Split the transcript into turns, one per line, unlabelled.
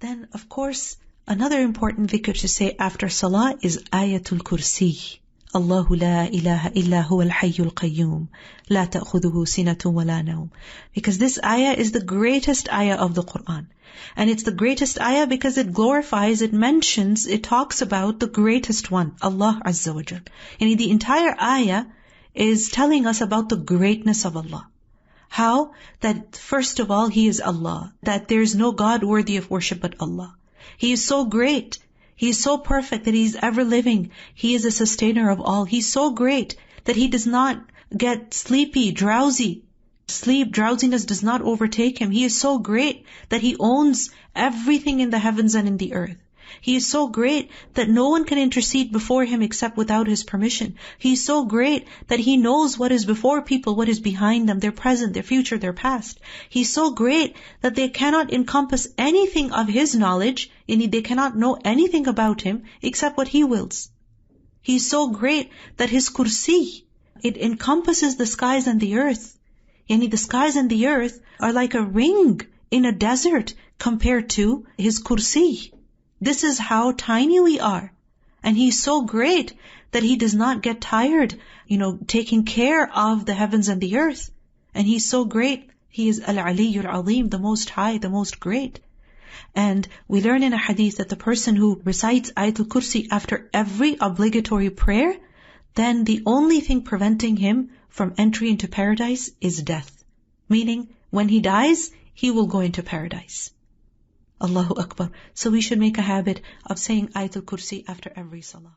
Then, of course, another important dhikr to say after Salah is Ayatul Kursi. Allahu la ilaha illa huwa al-hayyul qayyum, la ta'khudhuhu sinatun wa la nawm. Because this ayah is the greatest ayah of the Qur'an. And it's the greatest ayah because it glorifies, it mentions, it talks about the greatest one, Allah Azza wa Jal. And the entire ayah is telling us about the greatness of Allah. How? That first of all, He is Allah. That there is no God worthy of worship but Allah. He is so great. He is so perfect that He is ever living. He is a sustainer of all. He is so great that He does not get sleepy, drowsy. Sleep, drowsiness does not overtake Him. He is so great that He owns everything in the heavens and in the earth. He is so great that no one can intercede before Him except without His permission. He is so great that He knows what is before people, what is behind them, their present, their future, their past. He is so great that they cannot encompass anything of His knowledge, and they cannot know anything about Him except what He wills. He is so great that His Kursi, it encompasses the skies and the earth. Yani the skies and the earth are like a ring in a desert compared to His Kursi. This is how tiny we are. And He is so great that He does not get tired, taking care of the heavens and the earth. And He is so great. He is Al-Aliyyul Azim, the most high, the most great. And we learn in a hadith that the person who recites Ayatul Kursi after every obligatory prayer, then the only thing preventing him from entry into paradise is death. Meaning, when he dies, he will go into paradise. Allahu Akbar. So we should make a habit of saying Ayatul Kursi after every Salah.